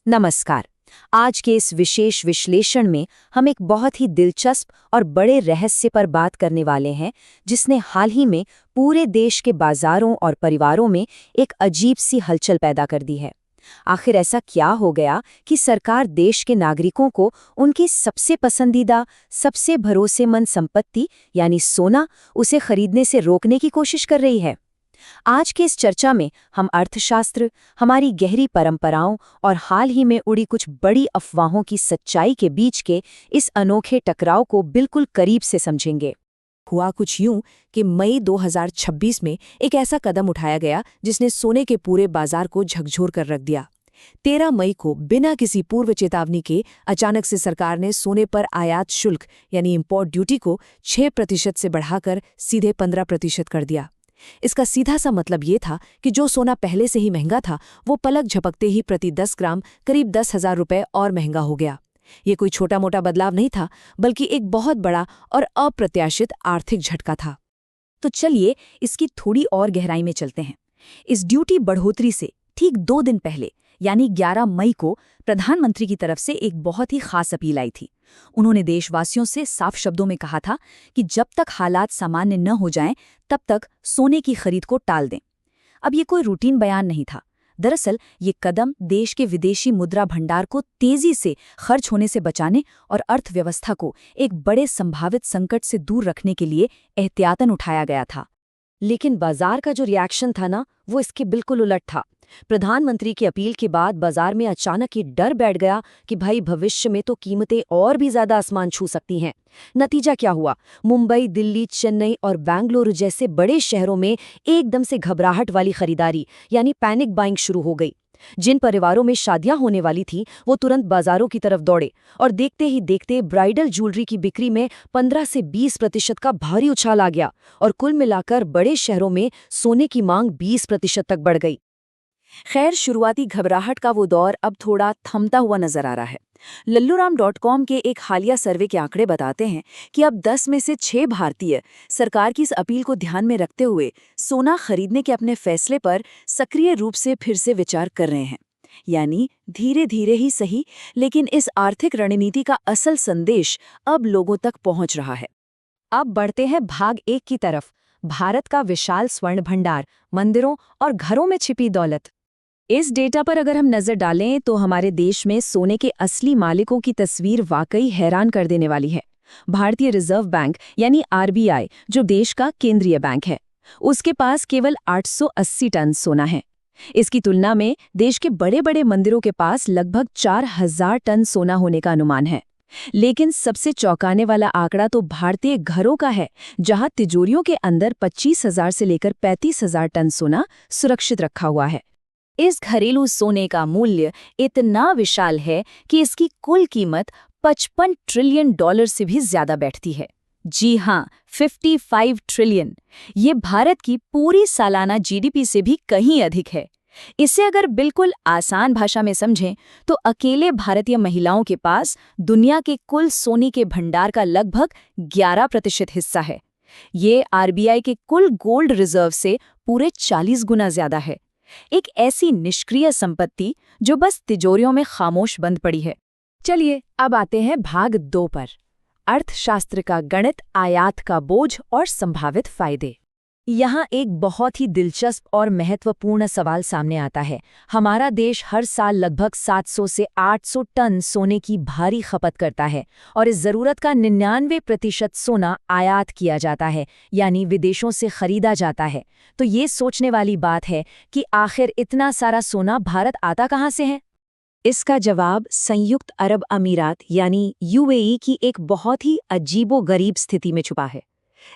नमस्कार। आज के इस विशेष विश्लेषण में हम एक बहुत ही दिलचस्प और बड़े रहस्य पर बात करने वाले हैं, जिसने हाल ही में पूरे देश के बाजारों और परिवारों में एक अजीब सी हलचल पैदा कर दी है। आखिर ऐसा क्या हो गया कि सरकार देश के नागरिकों को उनकी सबसे पसंदीदा, सबसे भरोसेमंद संपत्ति यानी सोना, उसे खरीदने से रोकने की कोशिश कर रही है? आज की इस चर्चा में हम अर्थशास्त्र, हमारी गहरी परंपराओं और हाल ही में उड़ी कुछ बड़ी अफवाहों की सच्चाई के बीच के इस अनोखे टकराव को बिल्कुल करीब से समझेंगे। हुआ कुछ यूं कि मई 2026 में एक ऐसा कदम उठाया गया जिसने सोने के पूरे बाजार को झकझोर कर रख दिया। 13 मई को बिना किसी पूर्व चेतावनी के अचानक से सरकार ने सोने पर आयात शुल्क यानी इंपोर्ट ड्यूटी को 6% से बढ़ाकर सीधे 15% कर दिया। इसका सीधा सा मतलब ये था कि जो सोना पहले से ही महंगा था, वो पलक झपकते ही प्रति 10 ग्राम करीब 10,000 रुपये और महंगा हो गया। ये कोई छोटा मोटा बदलाव नहीं था, बल्कि एक बहुत बड़ा और अप्रत्याशित आर्थिक झटका था। तो चलिए इसकी थोड़ी और गहराई में चलते हैं। इस ड्यूटी बढ़ोतरी से ठीक 2 दिन पहले यानी 11 मई को प्रधानमंत्री की तरफ से एक बहुत ही खास अपील आई थी। उन्होंने देशवासियों से साफ शब्दों में कहा था कि जब तक हालात सामान्य न हो जाएं, तब तक सोने की खरीद को टाल दें। अब ये कोई रूटीन बयान नहीं था। दरअसल ये कदम देश के विदेशी मुद्रा भंडार को तेजी से खर्च होने से बचाने और अर्थव्यवस्था को एक बड़े संभावित संकट से दूर रखने के लिए एहतियातन उठाया गया था। लेकिन बाजार का जो रिएक्शन था ना, वो इसके बिल्कुल उलट था। प्रधानमंत्री की अपील के बाद बाजार में अचानक ये डर बैठ गया कि भाई भविष्य में तो कीमतें और भी ज्यादा आसमान छू सकती हैं। नतीजा क्या हुआ? मुंबई, दिल्ली, चेन्नई और बेंगलुरु जैसे बड़े शहरों में एकदम से घबराहट वाली खरीदारी यानी पैनिक बाइंग शुरू हो गई। जिन परिवारों में शादियां होने वाली थी, वो तुरंत बाजारों की तरफ दौड़े और देखते ही देखते ब्राइडल ज्वेलरी की बिक्री में 15 से 20% का भारी उछाल आ गया और कुल मिलाकर बड़े शहरों में सोने की मांग 20% तक बढ़ गई। खैर, शुरुआती घबराहट का वो दौर अब थोड़ा थमता हुआ नजर आ रहा है। लल्लूराम.com के एक हालिया सर्वे के आंकड़े बताते हैं कि अब 10 में से 6 भारतीय सरकार की इस अपील को ध्यान में रखते हुए सोना खरीदने के अपने फैसले पर सक्रिय रूप से फिर से विचार कर रहे हैं। यानी धीरे धीरे ही सही, लेकिन इस आर्थिक रणनीति का असल संदेश अब लोगों तक पहुंच रहा है। अब बढ़ते हैं भाग 1 की तरफ, भारत का विशाल स्वर्ण भंडार, मंदिरों और घरों में छिपी दौलत। इस डेटा पर अगर हम नजर डालें तो हमारे देश में सोने के असली मालिकों की तस्वीर वाकई हैरान कर देने वाली है। भारतीय रिजर्व बैंक यानी आरबीआई, जो देश का केंद्रीय बैंक है, उसके पास केवल 880 टन सोना है। इसकी तुलना में देश के बड़े बड़े मंदिरों के पास लगभग 4,000 टन सोना होने का अनुमान है। लेकिन सबसे चौंकाने वाला आंकड़ा तो भारतीय घरों का है, जहां तिजोरियों के अंदर 25,000 से लेकर 35,000 टन सोना सुरक्षित रखा हुआ है। इस घरेलू सोने का मूल्य इतना विशाल है कि इसकी कुल कीमत $55 ट्रिलियन से भी ज्यादा बैठती है। जी हाँ, 55 ट्रिलियन। ये भारत की पूरी सालाना जीडीपी से भी कहीं अधिक है। इसे अगर बिल्कुल आसान भाषा में समझें तो अकेले भारतीय महिलाओं के पास दुनिया के कुल सोने के भंडार का लगभग 11% हिस्सा है। ये आरबीआई के कुल गोल्ड रिजर्व से पूरे 40 गुना ज्यादा है। एक ऐसी निष्क्रिय संपत्ति जो बस तिजोरियों में खामोश बंद पड़ी है। चलिए अब आते हैं भाग 2 पर, अर्थशास्त्र का गणित, आयात का बोझ और संभावित फायदे। यहाँ एक बहुत ही दिलचस्प और महत्वपूर्ण सवाल सामने आता है। हमारा देश हर साल लगभग 700 से 800 टन सोने की भारी खपत करता है और इस ज़रूरत का 99% सोना आयात किया जाता है, यानी विदेशों से खरीदा जाता है। तो ये सोचने वाली बात है कि आखिर इतना सारा सोना भारत आता कहाँ से है? इसका जवाब संयुक्त अरब अमीरात यानी यूएई की एक बहुत ही अजीबोगरीब स्थिति में छुपा है।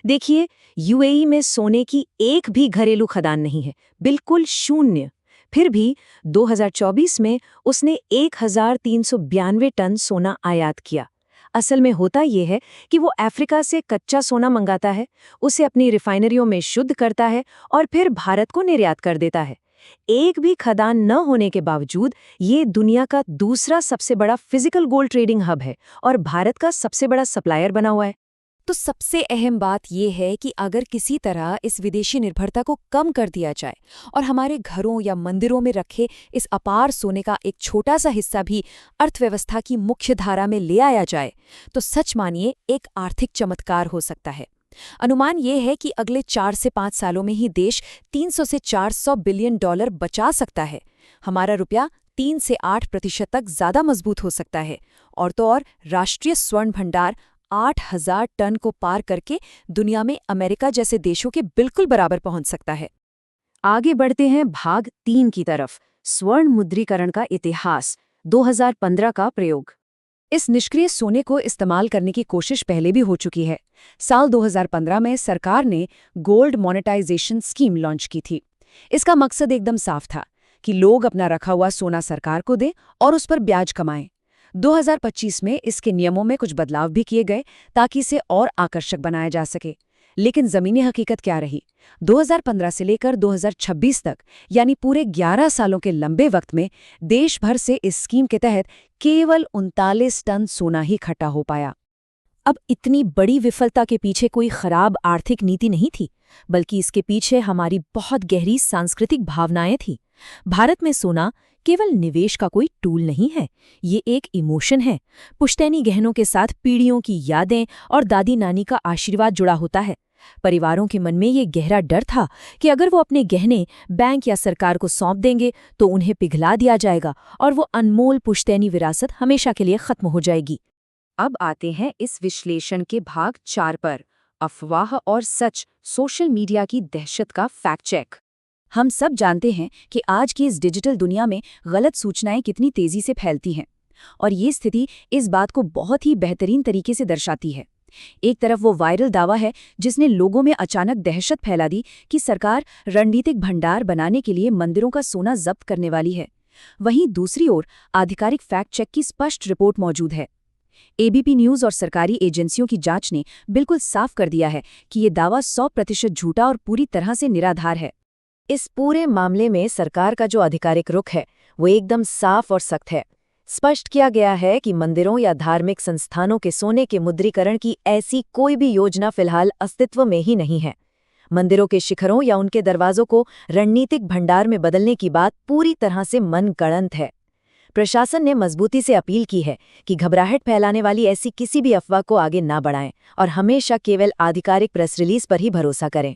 देखिए, यूएई में सोने की एक भी घरेलू खदान नहीं है, बिल्कुल शून्य। फिर भी 2024 में उसने 1,392 टन सोना आयात किया। असल में होता यह है कि वो अफ्रीका से कच्चा सोना मंगाता है, उसे अपनी रिफाइनरियों में शुद्ध करता है और फिर भारत को निर्यात कर देता है। एक भी खदान न होने के बावजूद ये दुनिया का दूसरा सबसे बड़ा फिजिकल गोल्ड ट्रेडिंग हब है और भारत का सबसे बड़ा सप्लायर बना हुआ है। तो सबसे अहम बात ये है कि अगर किसी तरह इस विदेशी निर्भरता को कम कर दिया जाए और हमारे घरों या मंदिरों में रखे इस अपार सोने का एक छोटा सा हिस्सा भी अर्थव्यवस्था की मुख्य धारा में ले आया जाए, तो सच मानिए एक आर्थिक चमत्कार हो सकता है। अनुमान ये है कि अगले 4 से 5 सालों में ही देश 300 से 400 बिलियन डॉलर बचा सकता है। हमारा रुपया 3 से 8% तक ज्यादा मजबूत हो सकता है, और तो और राष्ट्रीय स्वर्ण भंडार 8,000 टन को पार करके दुनिया में अमेरिका जैसे देशों के बिल्कुल बराबर पहुंच सकता है। आगे बढ़ते हैं भाग 3 की तरफ, स्वर्ण मुद्रीकरण का इतिहास, 2015 का प्रयोग। इस निष्क्रिय सोने को इस्तेमाल करने की कोशिश पहले भी हो चुकी है। साल 2015 में सरकार ने गोल्ड मोनेटाइजेशन स्कीम लॉन्च की थी। इसका मकसद एकदम साफ था कि लोग अपना रखा हुआ सोना सरकार को दें और उस पर ब्याज कमाएं। 2025 में इसके नियमों में कुछ बदलाव भी किए गए ताकि इसे और आकर्षक बनाया जा सके। लेकिन ज़मीनी हकीकत क्या रही? 2015 से लेकर 2026 तक, यानी पूरे 11 सालों के लंबे वक्त में देश भर से इस स्कीम के तहत केवल 39 टन सोना ही इकट्ठा हो पाया। अब इतनी बड़ी विफलता के पीछे कोई खराब आर्थिक नीति नहीं थी, बल्कि इसके पीछे हमारी बहुत गहरी सांस्कृतिक भावनाएं थीं। भारत में सोना केवल निवेश का कोई टूल नहीं है, ये एक इमोशन है। पुश्तैनी गहनों के साथ पीढ़ियों की यादें और दादी नानी का आशीर्वाद जुड़ा होता है। परिवारों के मन में ये गहरा डर था कि अगर वो अपने गहने बैंक या सरकार को सौंप देंगे तो उन्हें पिघला दिया जाएगा और वो अनमोल पुश्तैनी विरासत हमेशा के लिए खत्म हो जाएगी। अब आते हैं इस विश्लेषण के भाग 4 पर, अफवाह और सच, सोशल मीडिया की दहशत का फैक्ट चेक। हम सब जानते हैं कि आज की इस डिजिटल दुनिया में गलत सूचनाएं कितनी तेजी से फैलती हैं, और ये स्थिति इस बात को बहुत ही बेहतरीन तरीके से दर्शाती है। एक तरफ वो वायरल दावा है जिसने लोगों में अचानक दहशत फैला दी कि सरकार रणनीतिक भंडार बनाने के लिए मंदिरों का सोना जब्त करने वाली है। वहीं दूसरी ओर आधिकारिक फैक्ट चेक की स्पष्ट रिपोर्ट मौजूद है। एबीपी न्यूज़ और सरकारी एजेंसियों की जांच ने बिल्कुल साफ कर दिया है कि ये दावा 100% झूठा और पूरी तरह से निराधार है। इस पूरे मामले में सरकार का जो आधिकारिक रुख है वो एकदम साफ और सख्त है। स्पष्ट किया गया है कि मंदिरों या धार्मिक संस्थानों के सोने के मुद्रीकरण की ऐसी कोई भी योजना फिलहाल अस्तित्व में ही नहीं है। मंदिरों के शिखरों या उनके दरवाजों को रणनीतिक भंडार में बदलने की बात पूरी तरह से मनगढ़ंत है। प्रशासन ने मजबूती से अपील की है कि घबराहट फैलाने वाली ऐसी किसी भी अफवाह को आगे ना बढ़ाएं और हमेशा केवल आधिकारिक प्रेस रिलीज पर ही भरोसा करें।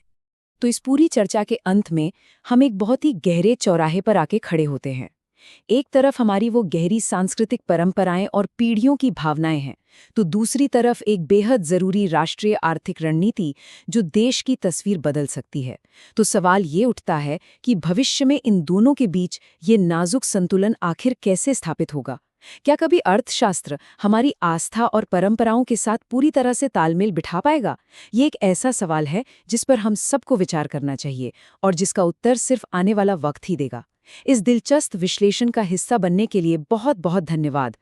तो इस पूरी चर्चा के अंत में हम एक बहुत ही गहरे चौराहे पर आके खड़े होते हैं। एक तरफ हमारी वो गहरी सांस्कृतिक परंपराएं और पीढ़ियों की भावनाएं हैं, तो दूसरी तरफ एक बेहद जरूरी राष्ट्रीय आर्थिक रणनीति जो देश की तस्वीर बदल सकती है। तो सवाल ये उठता है कि भविष्य में इन दोनों के बीच ये नाजुक संतुलन आखिर कैसे स्थापित होगा? क्या कभी अर्थशास्त्र हमारी आस्था और परंपराओं के साथ पूरी तरह से तालमेल बिठा पाएगा? ये एक ऐसा सवाल है जिस पर हम सबको विचार करना चाहिए और जिसका उत्तर सिर्फ आने वाला वक्त ही देगा। इस दिलचस्प विश्लेषण का हिस्सा बनने के लिए बहुत बहुत धन्यवाद।